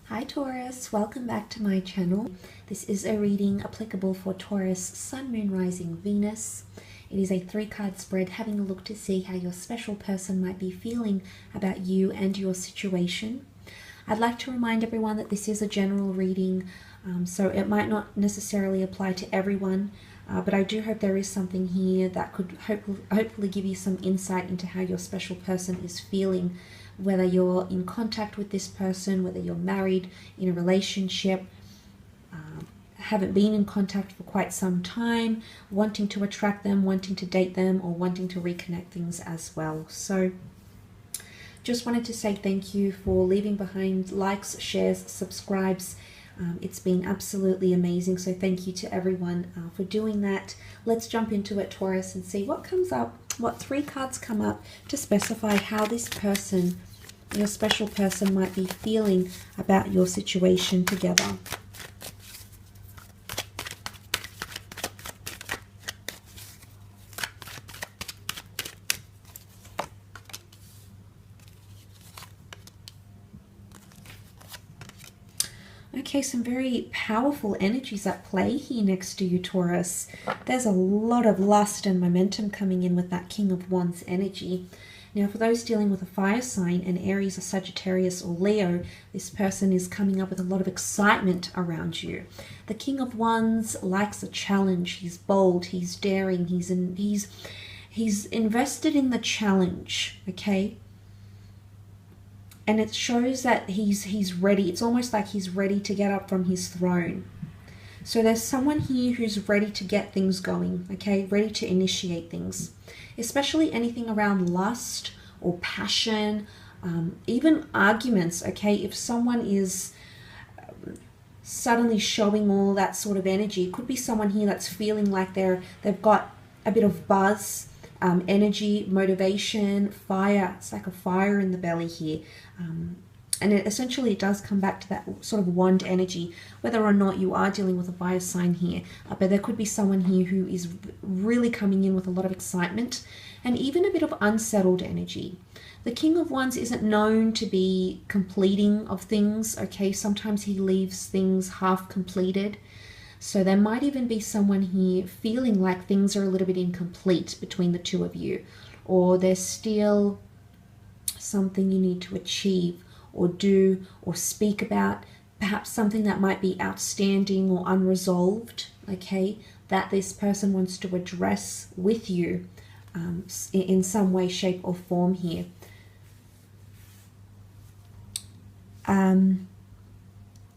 Hi Taurus, welcome back to my channel. This is a reading applicable for Taurus, Sun, Moon, Rising, Venus. It is a 3-card spread having a look to see how your special person might be feeling about you and your situation. I'd like to remind everyone that this is a general reading, so it might not necessarily apply to everyone, but I do hope there is something here that could hopefully give you some insight into how your special person is feeling, whether you're in contact with this person, whether you're married, in a relationship, haven't been in contact for quite some time, wanting to attract them, wanting to date them, or wanting to reconnect things as well. So just wanted to say thank you for leaving behind likes, shares, subscribes. It's been absolutely amazing, so thank you to everyone for doing that. Let's jump into it, Taurus, and see what comes up, what 3 cards come up to specify how this person, your special person, might be feeling about your situation together. Okay, some very powerful energies at play here next to you, Taurus. There's a lot of lust and momentum coming in with that King of Wands energy. Now, for those dealing with a fire sign, an Aries, a Sagittarius, or Leo, this person is coming up with a lot of excitement around you. The King of Wands likes a challenge. He's bold, he's daring, he's invested in the challenge, okay? And it shows that he's ready. It's almost like he's ready to get up from his throne. So there's someone here who's ready to get things going, okay? Ready to initiate things. Especially anything around lust or passion, even arguments, okay? If someone is suddenly showing all that sort of energy, it could be someone here that's feeling like they've got a bit of buzz, energy, motivation, fire. It's like a fire in the belly here. And essentially it does come back to that sort of wand energy, whether or not you are dealing with a fire sign here. But there could be someone here who is really coming in with a lot of excitement and even a bit of unsettled energy. The King of Wands isn't known to be completing of things, okay? Sometimes he leaves things half completed. So there might even be someone here feeling like things are a little bit incomplete between the two of you, or there's still something you need to achieve or do or speak about, perhaps something that might be outstanding or unresolved, okay, that this person wants to address with you in some way, shape, or form here.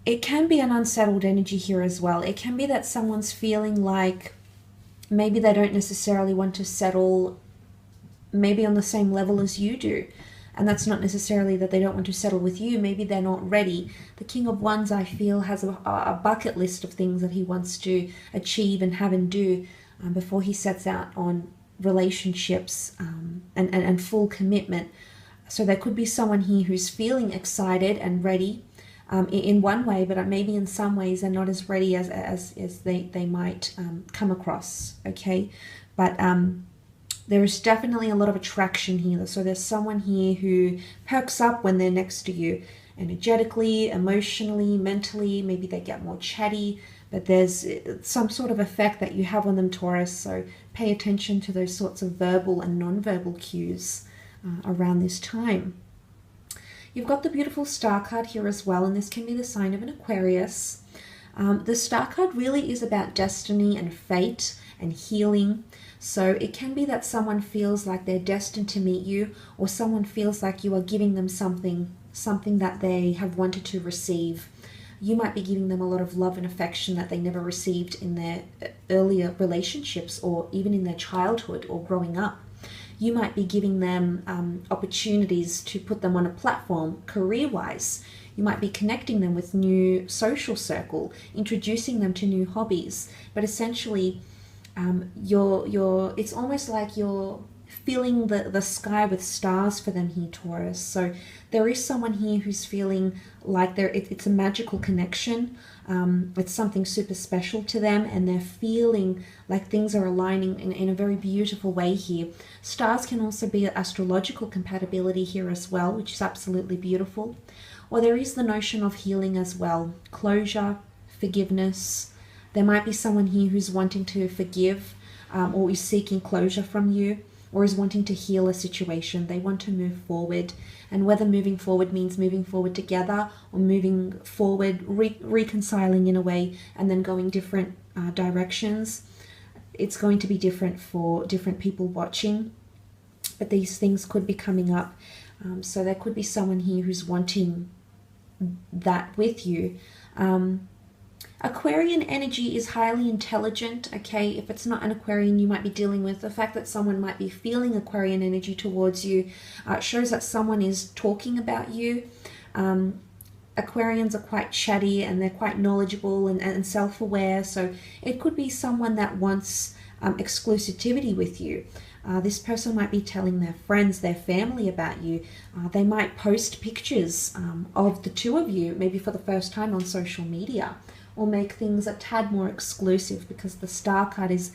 It can be an unsettled energy here as well. It can be that someone's feeling like maybe they don't necessarily want to settle maybe on the same level as you do. And that's not necessarily that they don't want to settle with you. Maybe they're not ready. The King of Wands, I feel, has a bucket list of things that he wants to achieve and have and do before he sets out on relationships and full commitment. So there could be someone here who's feeling excited and ready in one way, but maybe in some ways they're not as ready as they might come across, okay? But there is definitely a lot of attraction here. So there's someone here who perks up when they're next to you, energetically, emotionally, mentally. Maybe they get more chatty, but there's some sort of effect that you have on them, Taurus. So pay attention to those sorts of verbal and non-verbal cues around this time. You've got the beautiful star card here as well, and this can be the sign of an Aquarius. The star card really is about destiny and fate and healing. So it can be that someone feels like they're destined to meet you, or someone feels like you are giving them something that they have wanted to receive. You might be giving them a lot of love and affection that they never received in their earlier relationships or even in their childhood or growing up. You might be giving them opportunities to put them on a platform career-wise. You might be connecting them with new social circle, introducing them to new hobbies. But essentially, it's almost like you're filling the sky with stars for them here, Taurus. So there is someone here who's feeling like it's a magical connection. It's something super special to them, and they're feeling like things are aligning in a very beautiful way here. Stars can also be astrological compatibility here as well, which is absolutely beautiful. Or there is the notion of healing as well. Closure, forgiveness. There might be someone here who's wanting to forgive or is seeking closure from you, or is wanting to heal a situation. They want to move forward. And whether moving forward means moving forward together or moving forward, reconciling in a way, and then going different directions, it's going to be different for different people watching. But these things could be coming up. So there could be someone here who's wanting that with you. Aquarian energy is highly intelligent, okay? If it's not an Aquarian you might be dealing with, the fact that someone might be feeling Aquarian energy towards you shows that someone is talking about you. Aquarians are quite chatty and they're quite knowledgeable and self-aware, so it could be someone that wants exclusivity with you. This person might be telling their friends, their family about you. They might post pictures of the two of you, maybe for the first time on social media, or make things a tad more exclusive, because the Star card is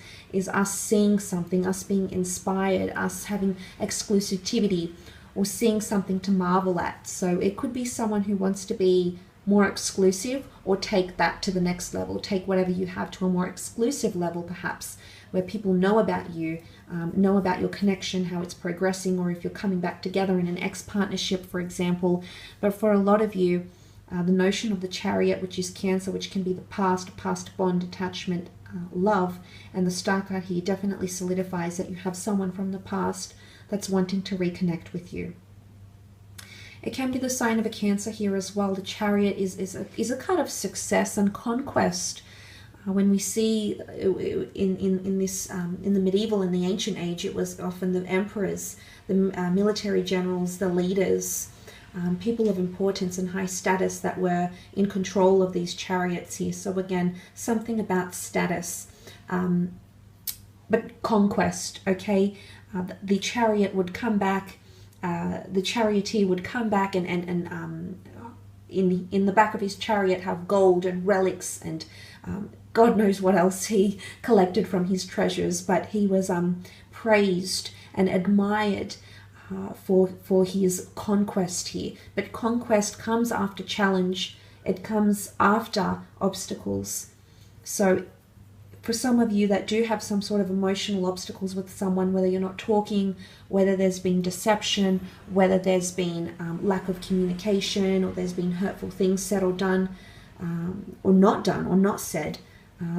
us seeing something, us being inspired, us having exclusivity, or seeing something to marvel at. So it could be someone who wants to be more exclusive, or take that to the next level, take whatever you have to a more exclusive level perhaps, where people know about you, know about your connection, how it's progressing, or if you're coming back together in an ex-partnership, for example. But for a lot of you, the notion of the Chariot, which is Cancer, which can be the past bond, attachment, love, and the Star card here definitely solidifies that you have someone from the past that's wanting to reconnect with you. It can be the sign of a Cancer here as well. The Chariot is a card of success and conquest. When we see in the medieval and the ancient age, it was often the emperors, the military generals, the leaders, people of importance and high status that were in control of these chariots here. So again, something about status, but conquest, okay? The chariot would come back, the charioteer would come back and in the back of his chariot have gold and relics and God knows what else he collected from his treasures, but he was praised and admired for his conquest here. But conquest comes after challenge. It comes after obstacles. So for some of you that do have some sort of emotional obstacles with someone, whether you're not talking, whether there's been deception, whether there's been lack of communication, or there's been hurtful things said or done, or not said,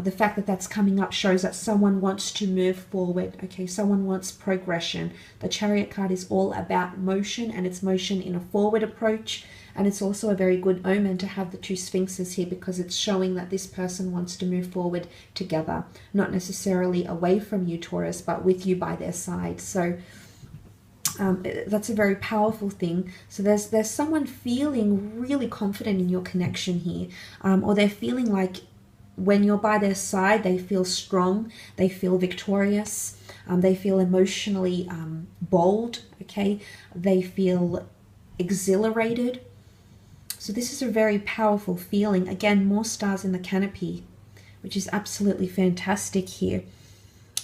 the fact that that's coming up shows that someone wants to move forward, okay? Someone wants progression. The Chariot card is all about motion, and it's motion in a forward approach, and it's also a very good omen to have the two Sphinxes here, because it's showing that this person wants to move forward together, not necessarily away from you, Taurus, but with you by their side. So that's a very powerful thing. So there's someone feeling really confident in your connection here, or they're feeling like when you're by their side, they feel strong, they feel victorious, they feel emotionally bold, okay? They feel exhilarated. So this is a very powerful feeling. Again, more stars in the canopy, which is absolutely fantastic here.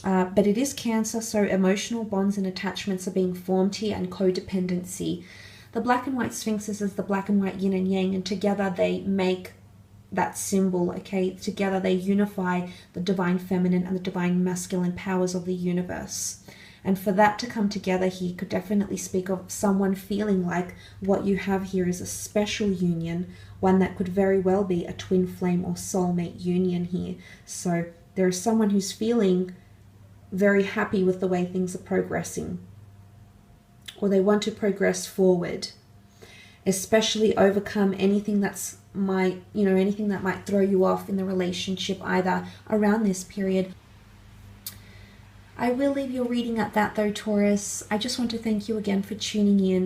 But it is Cancer, so emotional bonds and attachments are being formed here, and codependency. The black and white Sphinxes is the black and white yin and yang, and together they make that symbol, okay? Together they unify the divine feminine and the divine masculine powers of the universe. And for that to come together here could definitely speak of someone feeling like what you have here is a special union, one that could very well be a twin flame or soulmate union here. So there is someone who's feeling very happy with the way things are progressing, or they want to progress forward, especially overcome anything that's anything that might throw you off in the relationship either around this period. I will leave your reading at that though, Taurus. I just want to thank you again for tuning in.